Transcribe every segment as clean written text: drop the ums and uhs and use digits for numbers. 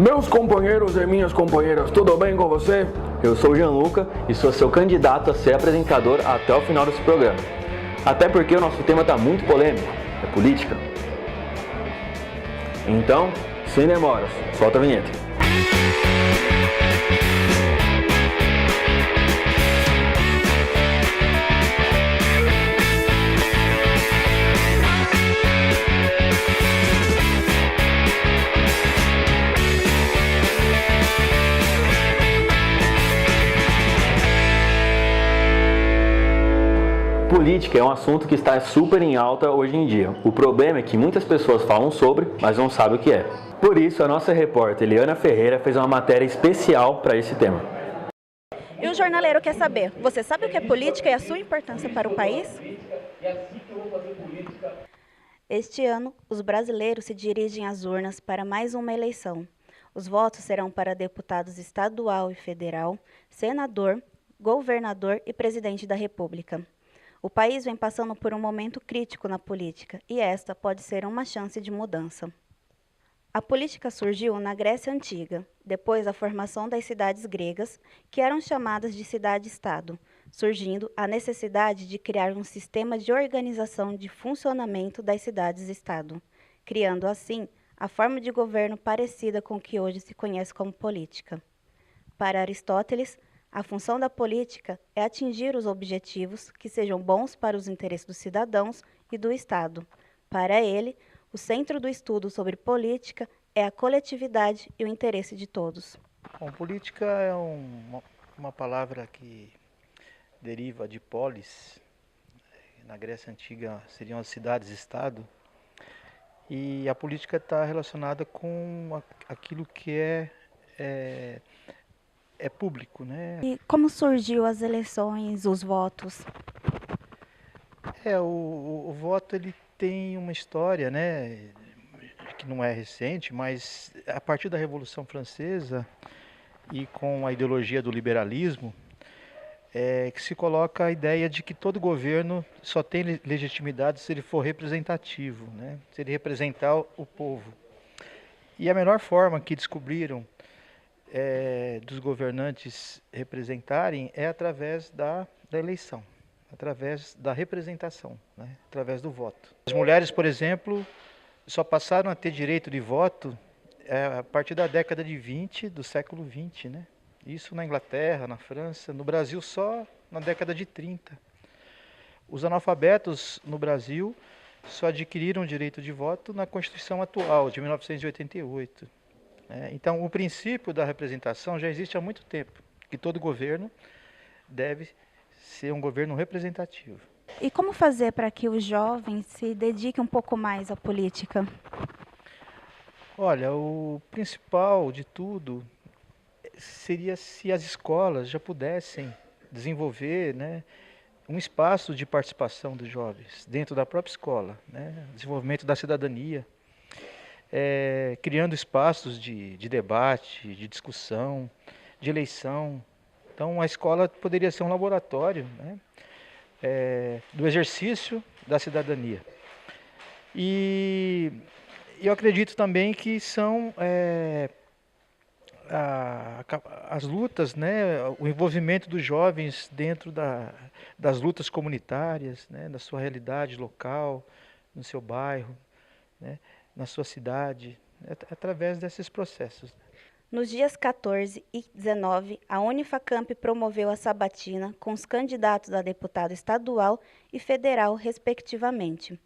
Meus companheiros e minhas companheiras, tudo bem com você? Eu sou o Gianluca e sou seu candidato a ser apresentador até o final desse programa. Até porque o nosso tema está muito polêmico, é política. Então, sem demoras, solta a vinheta. Política é um assunto que está super em alta hoje em dia. O problema é que muitas pessoas falam sobre, mas não sabem o que é. Por isso, a nossa repórter Eliana Ferreira fez uma matéria especial para esse tema. E o jornaleiro quer saber, você sabe o que é política e a sua importância para o país? Este ano, os brasileiros se dirigem às urnas para mais uma eleição. Os votos serão para deputados estadual e federal, senador, governador e presidente da República. O país vem passando por um momento crítico na política e esta pode ser uma chance de mudança. A política surgiu na Grécia Antiga, depois da formação das cidades gregas, que eram chamadas de cidade-estado, surgindo a necessidade de criar um sistema de organização de funcionamento das cidades-estado, criando assim a forma de governo parecida com o que hoje se conhece como política. Para Aristóteles, a função da política é atingir os objetivos que sejam bons para os interesses dos cidadãos e do Estado. Para ele, o centro do estudo sobre política é a coletividade e o interesse de todos. Bom, política é uma palavra que deriva de polis. Na Grécia Antiga seriam as cidades-estado. E a política está relacionada com aquilo que é público, né? E como surgiu as eleições, os votos? O voto ele tem uma história, né, que não é recente, mas a partir da Revolução Francesa e com a ideologia do liberalismo, que se coloca a ideia de que todo governo só tem legitimidade se ele for representativo, né, se ele representar o povo. E a melhor forma que descobriram dos governantes representarem é através da eleição, através da representação, né? Através do voto. As mulheres, por exemplo, só passaram a ter direito de voto a partir da década de 20 do século 20, né? Isso na Inglaterra, na França, no Brasil só na década de 30. Os analfabetos no Brasil só adquiriram o direito de voto na Constituição atual, de 1988. Então, o princípio da representação já existe há muito tempo, que todo governo deve ser um governo representativo. E como fazer para que os jovens se dediquem um pouco mais à política? Olha, o principal de tudo seria se as escolas já pudessem desenvolver, né, um espaço de participação dos jovens dentro da própria escola, né, desenvolvimento da cidadania. Criando espaços de debate, de discussão, de eleição. Então, a escola poderia ser um laboratório, né, do exercício da cidadania. E eu acredito também que são as lutas, né, o envolvimento dos jovens dentro das lutas comunitárias, né, da sua realidade local, no seu bairro, né, na sua cidade, através desses processos. Nos dias 14 e 19, a Unifacamp promoveu a sabatina com os candidatos a deputado estadual e federal, respectivamente.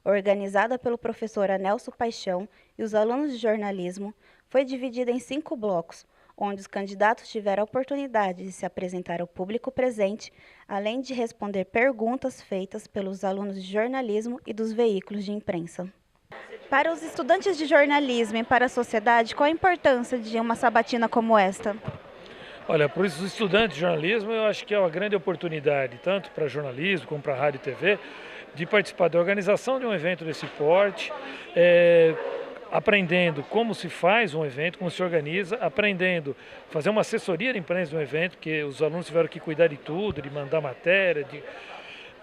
Organizada pelo professor Anelso Paixão e os alunos de jornalismo, foi dividida em 5 blocos, onde os candidatos tiveram a oportunidade de se apresentar ao público presente, além de responder perguntas feitas pelos alunos de jornalismo e dos veículos de imprensa. Para os estudantes de jornalismo e para a sociedade, qual a importância de uma sabatina como esta? Olha, para os estudantes de jornalismo, eu acho que é uma grande oportunidade, tanto para jornalismo como para rádio e TV, de participar da organização de um evento desse porte, aprendendo como se faz um evento, como se organiza, aprendendo a fazer uma assessoria de imprensa de um evento, porque os alunos tiveram que cuidar de tudo, de mandar matéria, de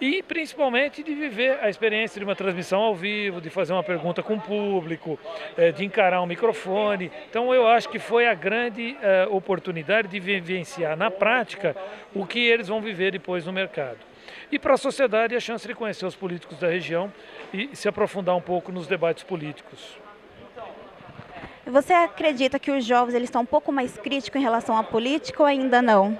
e principalmente de viver a experiência de uma transmissão ao vivo, de fazer uma pergunta com o público, de encarar um microfone. Então eu acho que foi a grande oportunidade de vivenciar na prática o que eles vão viver depois no mercado. E para a sociedade a chance de conhecer os políticos da região e se aprofundar um pouco nos debates políticos. Você acredita que os jovens eles estão um pouco mais críticos em relação à política ou ainda não?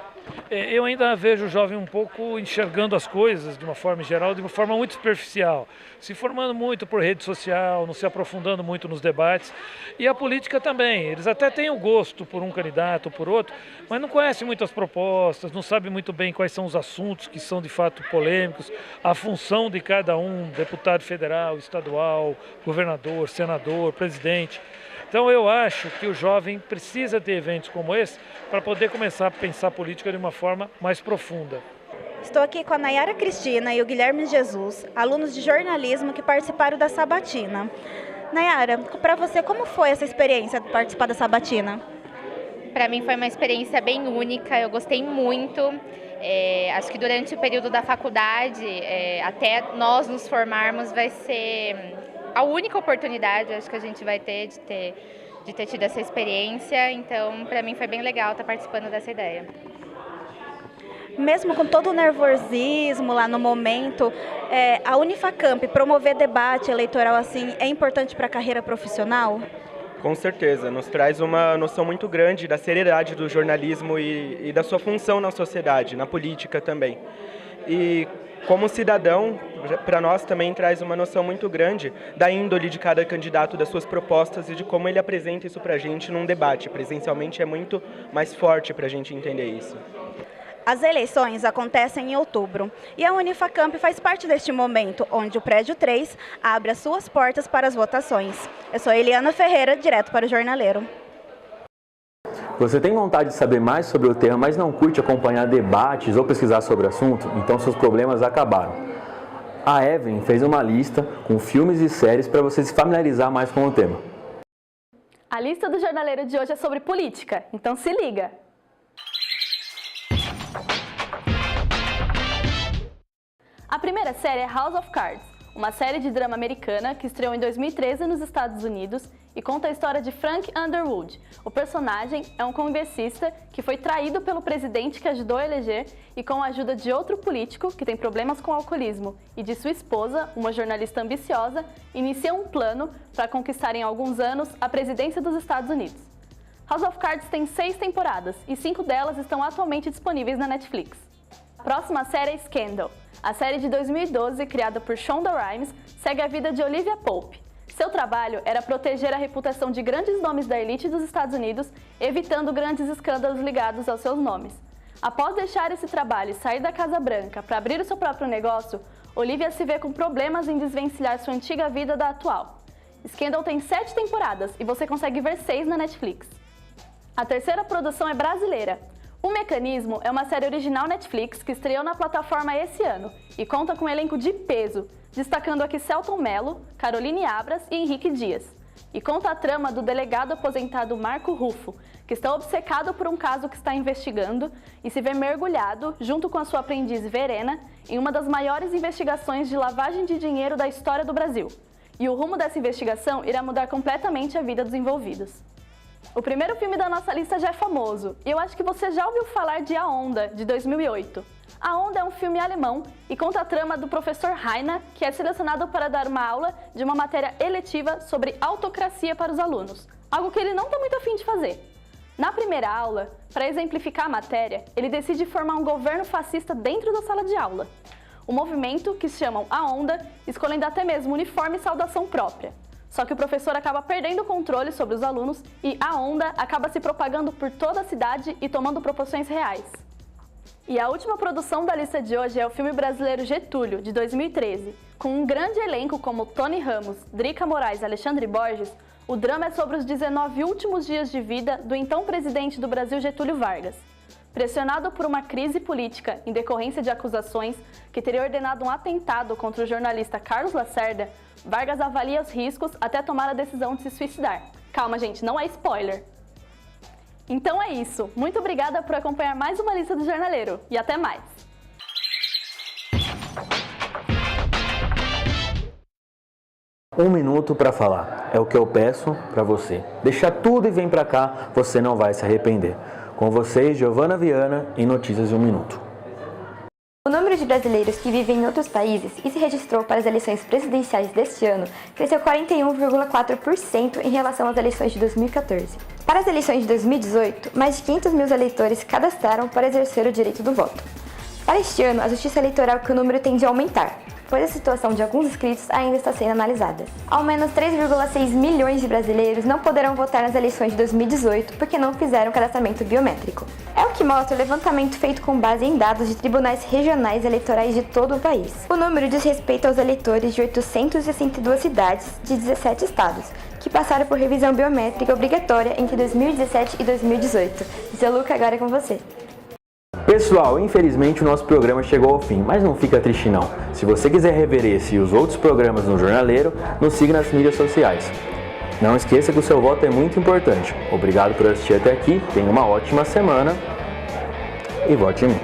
Eu ainda vejo o jovem um pouco enxergando as coisas de uma forma geral, de uma forma muito superficial, se formando muito por rede social, não se aprofundando muito nos debates. E a política também, eles até têm o gosto por um candidato ou por outro, mas não conhecem muito as propostas, não sabem muito bem quais são os assuntos que são de fato polêmicos, a função de cada um, deputado federal, estadual, governador, senador, presidente. Então eu acho que o jovem precisa ter eventos como esse para poder começar a pensar política de uma forma mais profunda. Estou aqui com a Nayara Cristina e o Guilherme Jesus, alunos de jornalismo que participaram da Sabatina. Nayara, para você, como foi essa experiência de participar da Sabatina? Para mim foi uma experiência bem única, eu gostei muito. Acho que durante o período da faculdade, até nós nos formarmos, vai ser a única oportunidade, acho que a gente vai ter de ter tido essa experiência. Então, para mim foi bem legal estar participando dessa ideia. Mesmo com todo o nervosismo lá no momento, a Unifacamp promover debate eleitoral assim é importante para a carreira profissional? Com certeza, nos traz uma noção muito grande da seriedade do jornalismo e da sua função na sociedade, na política também. E como cidadão, para nós também traz uma noção muito grande da índole de cada candidato, das suas propostas e de como ele apresenta isso para a gente num debate. Presencialmente é muito mais forte para a gente entender isso. As eleições acontecem em outubro e a Unifacamp faz parte deste momento, onde o Prédio 3 abre as suas portas para as votações. Eu sou Eliana Ferreira, direto para o Jornaleiro. Você tem vontade de saber mais sobre o tema, mas não curte acompanhar debates ou pesquisar sobre o assunto? Então seus problemas acabaram. A Evelyn fez uma lista com filmes e séries para você se familiarizar mais com o tema. A lista do Jornaleiro de hoje é sobre política, então se liga! A primeira série é House of Cards, uma série de drama americana que estreou em 2013 nos Estados Unidos e conta a história de Frank Underwood. O personagem é um congressista que foi traído pelo presidente que ajudou a eleger e, com a ajuda de outro político que tem problemas com o alcoolismo e de sua esposa, uma jornalista ambiciosa, inicia um plano para conquistar em alguns anos a presidência dos Estados Unidos. House of Cards tem 6 temporadas e 5 delas estão atualmente disponíveis na Netflix. A próxima série é Scandal. A série de 2012, criada por Shonda Rhimes, segue a vida de Olivia Pope. Seu trabalho era proteger a reputação de grandes nomes da elite dos Estados Unidos, evitando grandes escândalos ligados aos seus nomes. Após deixar esse trabalho e sair da Casa Branca para abrir o seu próprio negócio, Olivia se vê com problemas em desvencilhar sua antiga vida da atual. Scandal tem 7 temporadas e você consegue ver 6 na Netflix. A terceira produção é brasileira. O Mecanismo é uma série original Netflix que estreou na plataforma esse ano e conta com um elenco de peso, destacando aqui Selton Mello, Caroline Abras e Henrique Dias. E conta a trama do delegado aposentado Marco Ruffo, que está obcecado por um caso que está investigando e se vê mergulhado, junto com a sua aprendiz Verena, em uma das maiores investigações de lavagem de dinheiro da história do Brasil. E o rumo dessa investigação irá mudar completamente a vida dos envolvidos. O primeiro filme da nossa lista já é famoso, e eu acho que você já ouviu falar de A Onda, de 2008. A Onda é um filme alemão e conta a trama do professor Rainer, que é selecionado para dar uma aula de uma matéria eletiva sobre autocracia para os alunos, algo que ele não está muito afim de fazer. Na primeira aula, para exemplificar a matéria, ele decide formar um governo fascista dentro da sala de aula. O movimento, que se chamam A Onda, escolhendo até mesmo uniforme e saudação própria. Só que o professor acaba perdendo o controle sobre os alunos e a onda acaba se propagando por toda a cidade e tomando proporções reais. E a última produção da lista de hoje é o filme brasileiro Getúlio, de 2013. Com um grande elenco como Tony Ramos, Drica Moraes e Alexandre Borges, o drama é sobre os 19 últimos dias de vida do então presidente do Brasil, Getúlio Vargas. Pressionado por uma crise política em decorrência de acusações que teria ordenado um atentado contra o jornalista Carlos Lacerda, Vargas avalia os riscos até tomar a decisão de se suicidar. Calma, gente, não é spoiler. Então é isso. Muito obrigada por acompanhar mais uma lista do Jornaleiro. E até mais! 1 minuto para falar. É o que eu peço para você. Deixa tudo e vem para cá, você não vai se arrepender. Com vocês, Giovana Viana, em Notícias de 1 Minuto. O número de brasileiros que vivem em outros países e se registrou para as eleições presidenciais deste ano cresceu 41,4% em relação às eleições de 2014. Para as eleições de 2018, mais de 500 mil eleitores se cadastraram para exercer o direito do voto. Para este ano, a Justiça Eleitoral que o número tende a aumentar, pois a situação de alguns inscritos ainda está sendo analisada. Ao menos 3,6 milhões de brasileiros não poderão votar nas eleições de 2018 porque não fizeram cadastramento biométrico. É o que mostra o levantamento feito com base em dados de tribunais regionais eleitorais de todo o país. O número diz respeito aos eleitores de 862 cidades de 17 estados, que passaram por revisão biométrica obrigatória entre 2017 e 2018. Luca, agora é com você. Pessoal, infelizmente o nosso programa chegou ao fim, mas não fica triste não. Se você quiser rever esse e os outros programas no Jornaleiro, nos siga nas mídias sociais. Não esqueça que o seu voto é muito importante. Obrigado por assistir até aqui, tenha uma ótima semana e vote em mim.